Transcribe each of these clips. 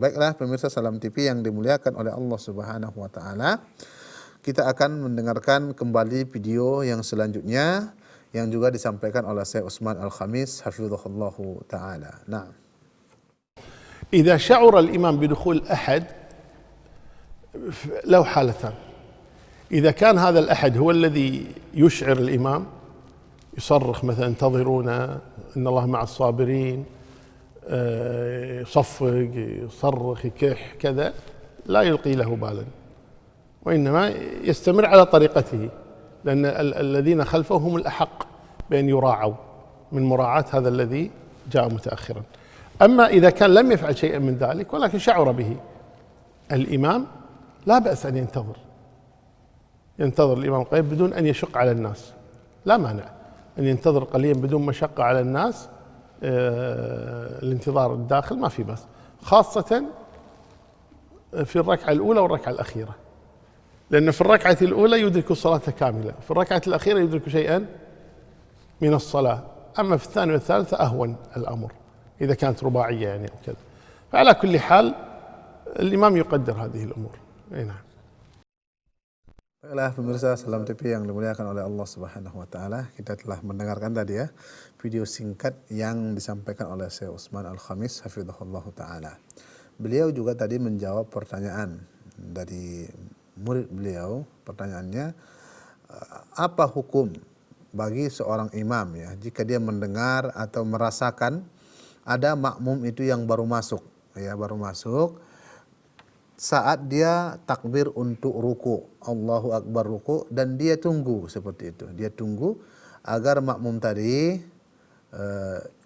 Baiklah pemirsa Salam TV yang dimuliakan oleh Allah Subhanahu wa taala. Kita akan mendengarkan kembali video yang selanjutnya yang juga disampaikan oleh Syekh Utsman Al-Khamis hafizahullahu taala. Nah. إذا شعر الإمام بدخول أحد له حالتان. إذا كان هذا الأحد هو الذي يشعر الإمام يصرخ مثلا انتظرونا إن الله مع الصابرين، يصفق يصرخ يكح كذا، لا يلقي له بالا، وإنما يستمر على طريقته، لأن الذين خلفه هم الأحق بأن يراعوا من مراعاة هذا الذي جاء متأخرا. أما إذا كان لم يفعل شيئا من ذلك ولكن شعر به الإمام لا بأس أن ينتظر الإمام قليلا بدون أن يشق على الناس، لا مانع أن ينتظر قليلا بدون مشقة على الناس. الانتظار الداخل ما في بأس، خاصة في الركعة الأولى والركعة الأخيرة، لأن في الركعة الأولى يدرك الصلاة كاملة، في الركعة الأخيرة يدرك شيئا من الصلاة، أما في الثانية والثالثة أهون الأمر إذا كانت رباعية يعني أو كذا. فعلى كل حال الإمام يقدر هذه الأمور. نعم. Baiklah pemirsa Salam TV yang dimuliakan oleh Allah Subhanahu wa taala, kita telah mendengarkan tadi ya video singkat yang disampaikan oleh Syekh Utsman Al-Khamis hafizahullahu taala. Beliau juga tadi menjawab pertanyaan dari murid beliau. Pertanyaannya, apa hukum bagi seorang imam ya jika dia mendengar atau merasakan ada makmum itu yang baru masuk saat dia takbir untuk ruku, Allahu Akbar ruku, dan dia tunggu seperti itu. Dia tunggu agar makmum tadi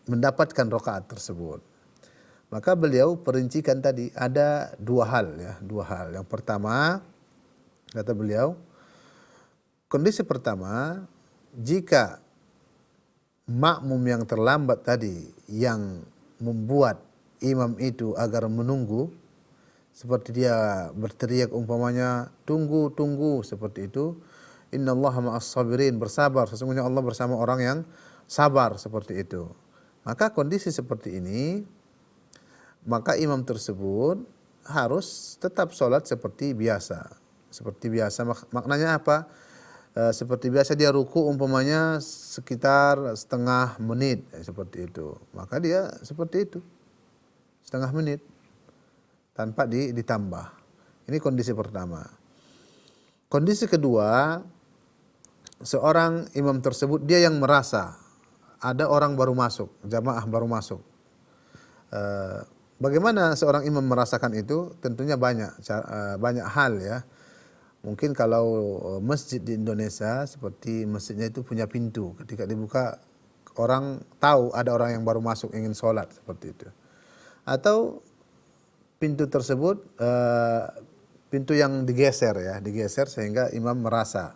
mendapatkan rakaat tersebut. Maka beliau perincikan tadi ada dua hal. Yang pertama, kata beliau, kondisi pertama, jika makmum yang terlambat tadi yang membuat imam itu agar menunggu, seperti dia berteriak umpamanya tunggu seperti itu, innallaha ma'as sabirin, bersabar, sesungguhnya Allah bersama orang yang sabar, seperti itu. Maka kondisi seperti ini, maka imam tersebut harus tetap sholat seperti biasa. Maknanya apa? Seperti biasa dia ruku umpamanya sekitar setengah menit seperti itu, maka dia seperti itu setengah menit tanpa ditambah. Ini kondisi pertama. Kondisi kedua, seorang imam tersebut dia yang merasa ada orang baru masuk, jamaah baru masuk. Bagaimana seorang imam merasakan itu? Tentunya banyak hal ya. Mungkin kalau masjid di Indonesia seperti masjidnya itu punya pintu, ketika dibuka orang tahu ada orang yang baru masuk ingin sholat seperti itu. Atau pintu tersebut pintu yang digeser sehingga imam merasa.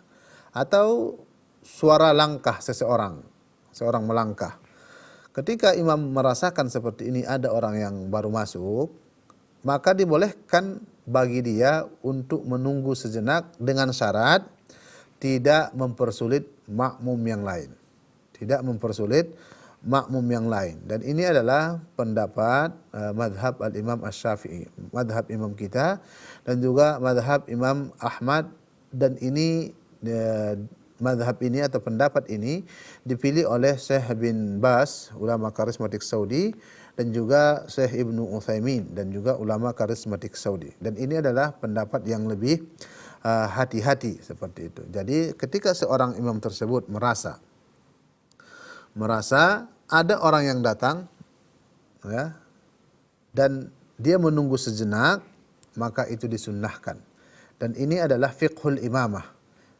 Atau suara langkah seorang melangkah. Ketika imam merasakan seperti ini ada orang yang baru masuk, maka dibolehkan bagi dia untuk menunggu sejenak dengan syarat tidak mempersulit makmum yang lain. Dan ini adalah pendapat madhab al-Imam Asy-Syafi'i, madhab imam kita, dan juga madhab Imam Ahmad. Dan ini madhab ini atau pendapat ini dipilih oleh Syekh bin Baz, ulama karismatik Saudi, dan juga Syekh Ibnu Utsaimin, dan juga ulama karismatik Saudi. Dan ini adalah pendapat yang lebih hati-hati seperti itu. Jadi ketika seorang imam tersebut merasa ada orang yang datang ya, dan dia menunggu sejenak, maka itu disunnahkan. Dan ini adalah fiqhul imamah.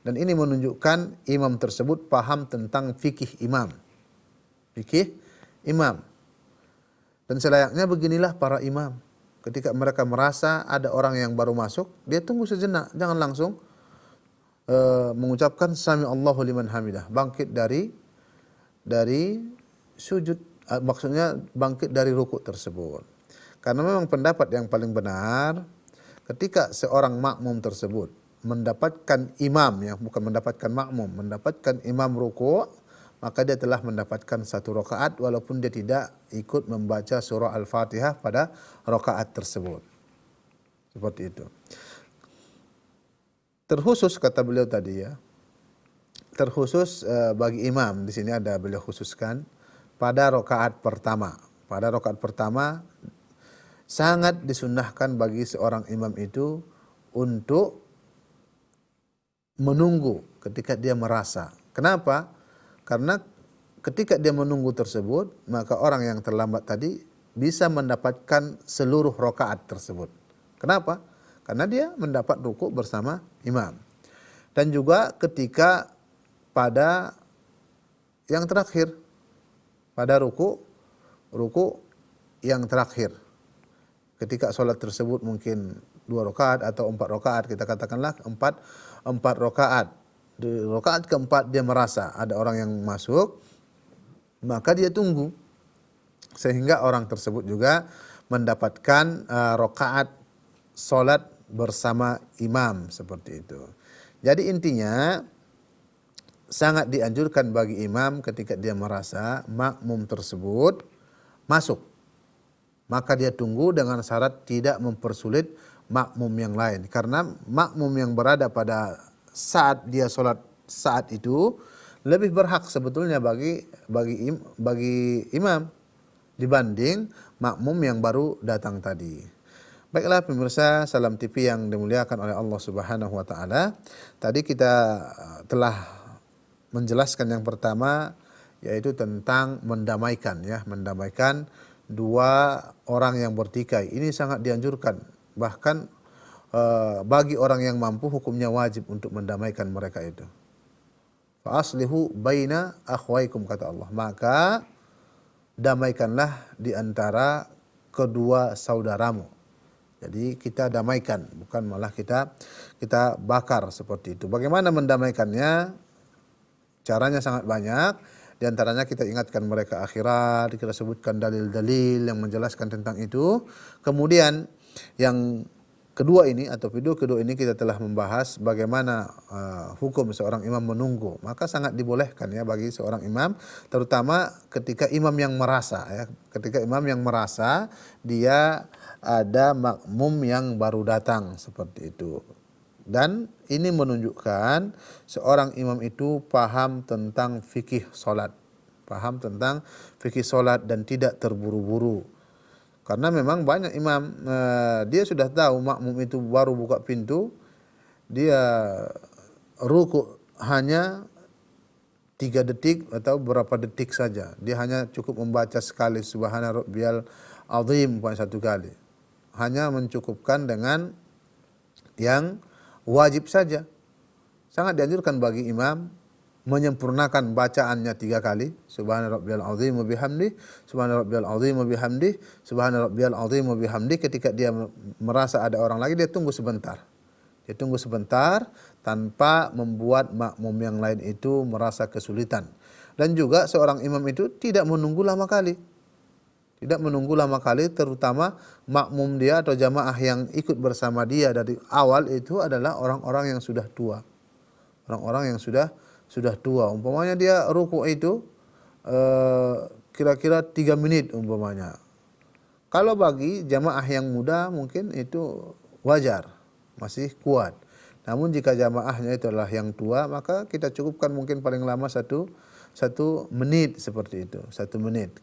Dan ini menunjukkan imam tersebut paham tentang fikih imam. Dan selayaknya beginilah para imam. Ketika mereka merasa ada orang yang baru masuk, dia tunggu sejenak, jangan langsung mengucapkan sami Allahu liman hamidah, bangkit dari sujud, maksudnya bangkit dari rukuk tersebut. Karena memang pendapat yang paling benar, ketika seorang makmum tersebut mendapatkan imam, mendapatkan imam rukuk, maka dia telah mendapatkan satu rakaat walaupun dia tidak ikut membaca surah Al-Fatihah pada rakaat tersebut. Seperti itu. Terkhusus kata beliau tadi ya, terkhusus bagi imam, di sini ada beliau khususkan pada rakaat pertama. Pada rakaat pertama sangat disunnahkan bagi seorang imam itu untuk menunggu ketika dia merasa. Kenapa? Karena ketika dia menunggu tersebut, maka orang yang terlambat tadi bisa mendapatkan seluruh rakaat tersebut. Kenapa? Karena dia mendapat ruku bersama imam. Dan juga ketika pada yang terakhir, pada ruku yang terakhir. Ketika sholat tersebut mungkin 2 rakaat atau 4 rakaat, kita katakanlah 4 rakaat. Di rakaat keempat dia merasa ada orang yang masuk, maka dia tunggu sehingga orang tersebut juga mendapatkan rakaat sholat bersama imam, seperti itu. Jadi intinya sangat dianjurkan bagi imam ketika dia merasa makmum tersebut masuk, maka dia tunggu dengan syarat tidak mempersulit makmum yang lain. Karena makmum yang berada pada saat dia sholat saat itu lebih berhak sebetulnya bagi imam dibanding makmum yang baru datang tadi. Baiklah pemirsa Salam TV yang dimuliakan oleh Allah Subhanahu wa taala. Tadi kita telah menjelaskan yang pertama yaitu tentang mendamaikan ya, mendamaikan dua orang yang bertikai. Ini sangat dianjurkan. Bahkan bagi orang yang mampu hukumnya wajib untuk mendamaikan mereka itu. Fa aslihu baina akhwaikum kata Allah. Maka damaikanlah di antara kedua saudaramu. Jadi kita damaikan, bukan malah kita bakar seperti itu. Bagaimana mendamaikannya? Caranya sangat banyak. Di antaranya kita ingatkan mereka akhirat, kita sebutkan dalil-dalil yang menjelaskan tentang itu. Kemudian yang kedua ini atau video kedua ini kita telah membahas bagaimana hukum seorang imam menunggu. Maka sangat dibolehkan ya bagi seorang imam, terutama ketika imam yang merasa ya, ketika imam yang merasa dia ada makmum yang baru datang seperti itu. Dan ini menunjukkan seorang imam itu paham tentang fikih solat, paham tentang fikih solat dan tidak terburu-buru. Karena memang banyak imam dia sudah tahu makmum itu baru buka pintu, dia ruku hanya 3 detik atau berapa detik saja. Dia hanya cukup membaca sekali subhana rabbiyal azim, bukan 1 kali. Hanya mencukupkan dengan yang wajib saja. Sangat dianjurkan bagi imam menyempurnakan bacaannya 3 kali. Subhana rabbiyal azim wa bihamdi, subhana rabbiyal azim wa bihamdi, subhana rabbiyal azim wa bihamdi. Ketika dia merasa ada orang lagi, dia tunggu sebentar. Dia tunggu sebentar tanpa membuat makmum yang lain itu merasa kesulitan. Dan juga seorang imam itu tidak menunggu lama kali. Tidak menunggu lama kali, terutama makmum dia atau jamaah yang ikut bersama dia dari awal itu adalah orang-orang yang sudah tua. Orang-orang yang sudah tua. Umpamanya dia ruku itu kira-kira 3 menit umpamanya. Kalau bagi jamaah yang muda mungkin itu wajar, masih kuat. Namun jika jamaahnya itu adalah yang tua, maka kita cukupkan mungkin paling lama 1 menit seperti itu, 1 menit.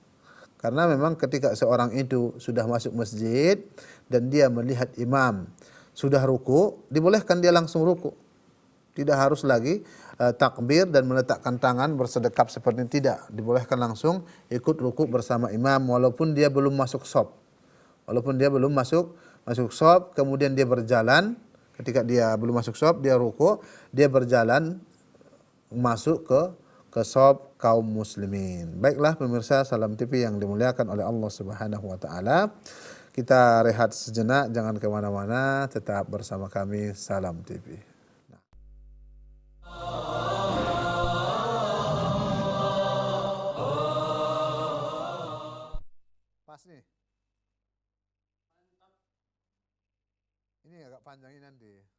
Karena memang ketika seorang itu sudah masuk masjid dan dia melihat imam sudah ruku, dibolehkan dia langsung ruku. Tidak harus lagi takbir dan meletakkan tangan bersedekap seperti ini, tidak. Dibolehkan langsung ikut ruku bersama imam walaupun dia belum masuk shaf. Walaupun dia belum masuk shaf, kemudian dia berjalan, ketika dia belum masuk shaf dia ruku, dia berjalan masuk ke shaf kaum muslimin. Baiklah pemirsa Salam TV yang dimuliakan oleh Allah Subhanahu wa taala. Kita rehat sejenak, jangan kemana-mana, tetap bersama kami Salam TV. Pas nih. Ini agak panjang ini nanti.